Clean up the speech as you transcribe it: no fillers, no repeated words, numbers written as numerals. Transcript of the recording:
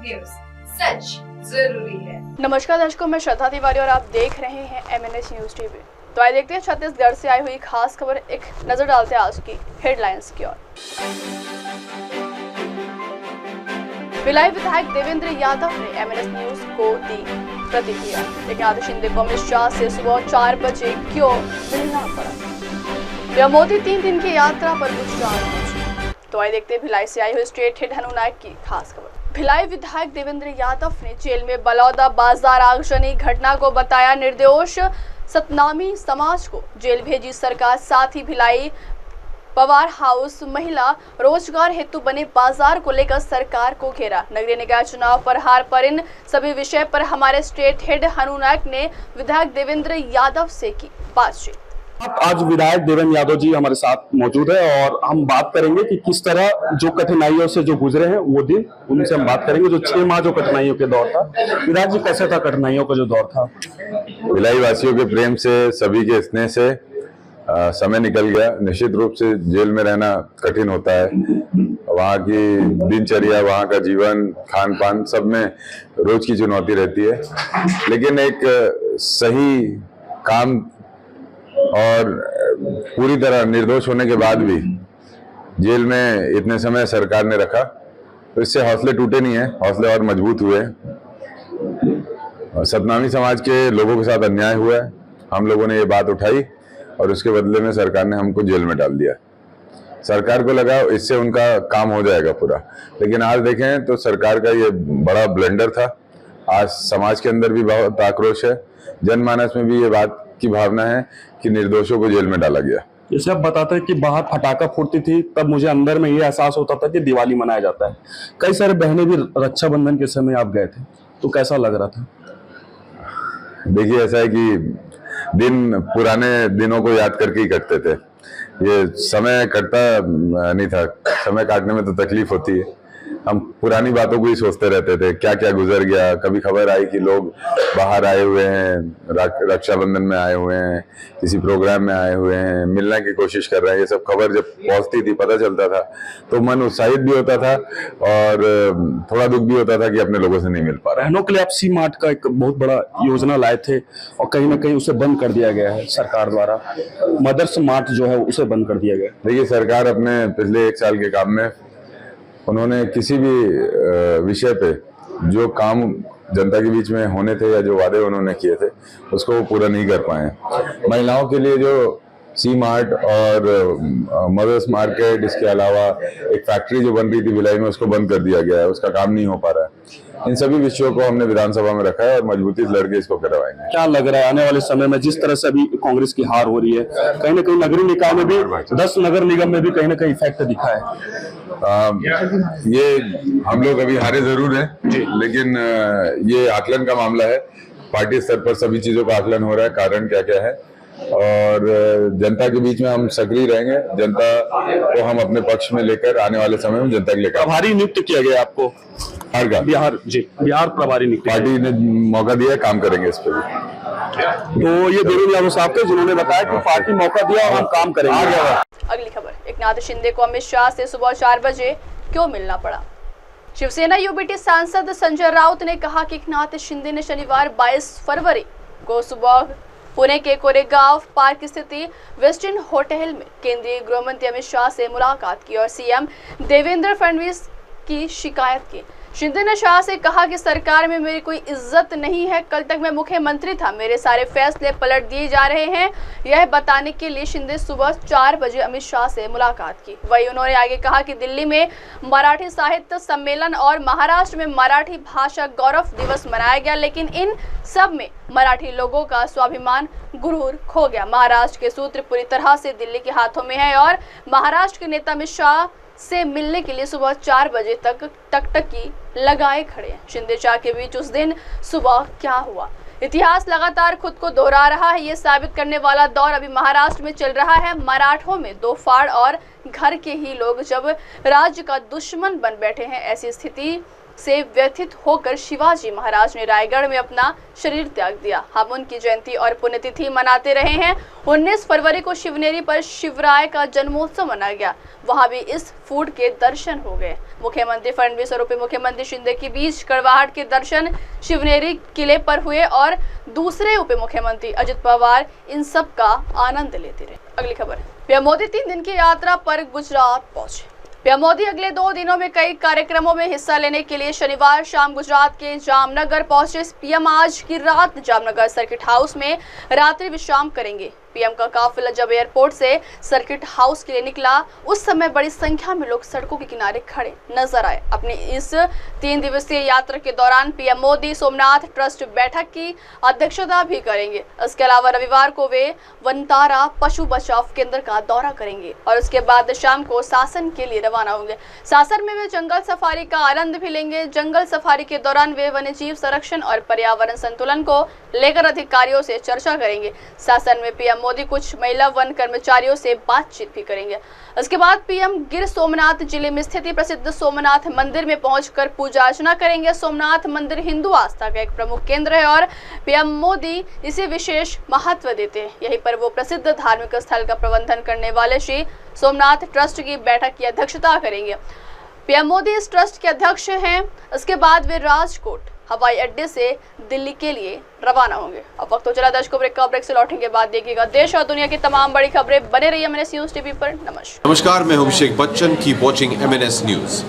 News, सच जरूरी है। नमस्कार दर्शकों, मैं श्रद्धा तिवारी और आप देख रहे हैं MNS न्यूज टीवी। तो आइए देखते हैं छत्तीसगढ़ से आई हुई खास खबर। एक नजर डालते हैं आज की हेडलाइंस की ओर। भिलाई विधायक देवेंद्र यादव ने MNS न्यूज को दी प्रतिक्रिया। एकनाथ शिंदे को अमित शाह से सुबह 4 बजे क्यों मिलना पड़ा? यह मोदी 3 दिन की यात्रा पर गुजरात पहुंचे। तो आइए देखते हैं भिलाई से आई हुई स्टेट हेड हनु नायक की खास खबर। भिलाई विधायक देवेंद्र यादव ने जेल में बलौदा बाजार आगजनी घटना को बताया निर्दोष। सतनामी समाज को जेल भेजी सरकार। साथ ही भिलाई पवार हाउस महिला रोजगार हेतु बने बाजार को लेकर सरकार को घेरा। नगरीय निकाय चुनाव पर हार पर इन सभी विषय पर हमारे स्टेट हेड हनु नायक ने विधायक देवेंद्र यादव से की बातचीत। आज विधायक देवेंद्र यादव जी हमारे साथ मौजूद है और हम बात करेंगे कि किस तरह जो कठिनाइयों से जो गुजरे हैं वो दिन, उनसे हम बात करेंगे। जो 6 माह जो कठिनाइयों के दौर था, विधायक जी कैसे था कठिनाइयों का जो दौर था? भिलाई वासियों के प्रेम से, सभी के स्नेह से समय निकल गया। निश्चित रूप से जेल में रहना कठिन होता है। वहाँ की दिनचर्या, वहाँ का जीवन, खान पान, सब में रोज की चुनौती रहती है। लेकिन एक सही काम और पूरी तरह निर्दोष होने के बाद भी जेल में इतने समय सरकार ने रखा, तो इससे हौसले टूटे नहीं है, हौसले और मजबूत हुए। सतनामी समाज के लोगों के साथ अन्याय हुआ है, हम लोगों ने ये बात उठाई और उसके बदले में सरकार ने हमको जेल में डाल दिया। सरकार को लगा इससे उनका काम हो जाएगा पूरा, लेकिन आज देखें तो सरकार का ये बड़ा ब्लंडर था। आज समाज के अंदर भी बहुत आक्रोश है, जनमानस में भी ये बात की भावना है कि निर्दोषों को जेल में डाला गया। जैसे आप बताते हैं कि बाहर फटाखा फूटती थी, तब मुझे अंदर में ये एहसास होता था कि दिवाली मनाया जाता है। कई सारे बहनें भी रक्षाबंधन के समय आप गए थे, तो कैसा लग रहा था? देखिए, ऐसा है कि दिन पुराने दिनों को याद करके ही कटते थे। ये समय कटता नहीं था, समय काटने में तो तकलीफ होती है। हम पुरानी बातों को ही सोचते रहते थे, क्या क्या गुजर गया। कभी खबर आई कि लोग बाहर आए हुए हैं, रक्षाबंधन में आए हुए हैं, किसी प्रोग्राम में आए हुए हैं, मिलने की कोशिश कर रहे हैं। ये सब खबर जब पहुंचती थी, पता चलता था, तो मन उत्साहित भी होता था और थोड़ा दुख भी होता था कि अपने लोगों से नहीं मिल पा रहा। बहनों के लिए आप सी मार्ट का एक बहुत बड़ा योजना लाए थे और कहीं ना कहीं उसे बंद कर दिया गया है सरकार द्वारा। मदर्स मार्ट जो है उसे बंद कर दिया गया। देखिए, सरकार अपने पिछले 1 साल के काम में उन्होंने किसी भी विषय पे जो काम जनता के बीच में होने थे या जो वादे उन्होंने किए थे, उसको वो पूरा नहीं कर पाए। महिलाओं के लिए जो सी मार्ट और मदर्स मार्केट, इसके अलावा एक फैक्ट्री जो बन रही थी भिलाई में, उसको बंद कर दिया गया है, उसका काम नहीं हो पा रहा है। इन सभी विषयों को हमने विधानसभा में रखा है और मजबूती से लड़के इसको करवाएंगे। क्या लग रहा है आने वाले समय में जिस तरह से अभी कांग्रेस की हार हो रही है, कहीं ना कहीं नगरीय निकाय में भी 10 नगर निगम में भी कहीं ना कहीं इफेक्ट दिखा है? ये हम लोग अभी हारे जरूर हैं, लेकिन ये आकलन का मामला है। पार्टी स्तर पर सभी चीजों का आकलन हो रहा है, कारण क्या क्या है, और जनता के बीच में हम सक्रिय रहेंगे। जनता को हम अपने पक्ष में लेकर आने वाले समय में जनता के लेकर। प्रभारी नियुक्त किया गया आपको बिहार? जी, बिहार प्रभारी नियुक्त। पार्टी ने मौका दिया, काम करेंगे इस पर भी। तो ये देवेंद्र यादव साहब थे जिन्होंने बताया कि पार्टी मौका दिया और हम काम करेंगे। अगली खबर, एकनाथ शिंदे को अमित शाह से सुबह 4 बजे क्यों मिलना पड़ा? शिवसेना यूबीटी सांसद संजय राउत ने कहा कि एकनाथ शिंदे ने शनिवार 22 फरवरी को सुबह पुणे के कोरेगांव पार्क स्थित वेस्टिन होटल में केंद्रीय गृह मंत्री अमित शाह से मुलाकात की और सीएम देवेंद्र फडणवीस की शिकायत की। शिंदे ने शाह से कहा कि सरकार में मेरी कोई इज्जत नहीं है, कल तक मैं मुख्यमंत्री था, मेरे सारे फैसले पलट दिए जा रहे हैं। यह बताने के लिए शिंदे सुबह 4 बजे अमित शाह से मुलाकात की। वहीं उन्होंने आगे कहा कि दिल्ली में मराठी साहित्य सम्मेलन और महाराष्ट्र में मराठी भाषा गौरव दिवस मनाया गया, लेकिन इन सब में मराठी लोगों का स्वाभिमान गुरूर खो गया। महाराष्ट्र के सूत्र पूरी तरह से दिल्ली के हाथों में है और महाराष्ट्र के नेता अमित शाह से मिलने के लिए सुबह 4 बजे तक टकटकी लगाए खड़े हैं। शिंदे शाह के बीच उस दिन सुबह क्या हुआ? इतिहास लगातार खुद को दोहरा रहा है। ये साबित करने वाला दौर अभी महाराष्ट्र में चल रहा है। मराठों में 2 फाड़ और घर के ही लोग जब राज्य का दुश्मन बन बैठे हैं, ऐसी स्थिति से व्यथित होकर शिवाजी महाराज ने रायगढ़ में अपना शरीर त्याग दिया। हम उनकी जयंती और पुण्यतिथि मनाते रहे हैं। 19 फरवरी को शिवनेरी पर शिवराय का जन्मोत्सव मनाया गया, वहां भी इस फूड के दर्शन हो गए। मुख्यमंत्री फडणवीस और उप मुख्यमंत्री शिंदे के बीच कड़वाहट के दर्शन शिवनेरी किले पर हुए और दूसरे उप मुख्यमंत्री अजित पवार इन सब का आनंद लेते रहे। अगली खबर, पीएम मोदी 3 दिन की यात्रा पर गुजरात पहुंचे। पीएम मोदी अगले 2 दिनों में कई कार्यक्रमों में हिस्सा लेने के लिए शनिवार शाम गुजरात के जामनगर पहुंचे। पीएम आज की रात जामनगर सर्किट हाउस में रात्रि विश्राम करेंगे। पीएम का काफिला जब एयरपोर्ट से सर्किट हाउस के लिए निकला, उस समय बड़ी संख्या में लोग सड़कों के किनारे खड़े नजर आए। अपनी इस 3 दिवसीय यात्रा के दौरान पीएम मोदी सोमनाथ ट्रस्ट बैठक की अध्यक्षता भी करेंगे। इसके अलावा रविवार को वे वनतारा पशु बचाव केंद्र का दौरा करेंगे और उसके बाद शाम को सासन के लिए रवाना होंगे। सासन में वे जंगल सफारी का आनंद भी लेंगे। जंगल सफारी के दौरान वे वन्यजीव संरक्षण और पर्यावरण संतुलन को लेकर अधिकारियों से चर्चा करेंगे। सासन में पीएम मोदी कुछ महिला वन कर्मचारियों से बातचीत भी करेंगे। इसके बाद पीएम गिर सोमनाथ जिले में स्थित प्रसिद्ध सोमनाथ मंदिर में पहुंचकर पूजा अर्चना करेंगे। सोमनाथ मंदिर हिंदू आस्था का एक प्रमुख केंद्र है और पीएम मोदी इसे विशेष महत्व देते हैं। यहीं पर वो प्रसिद्ध धार्मिक स्थल का प्रबंधन करने वाले श्री सोमनाथ ट्रस्ट की बैठक की अध्यक्षता करेंगे। पीएम मोदी इस ट्रस्ट के अध्यक्ष हैं। इसके बाद वे राजकोट हवाई अड्डे से दिल्ली के लिए रवाना होंगे। अब वक्त हो चला दर्शकों ब्रेक से लौटने के बाद देखिएगा देश और दुनिया की तमाम बड़ी खबरें। बने रहिए MNS न्यूज टीवी पर। नमस्कार, मैं हूं Abhishek Bachchan. Keep watching MNS news.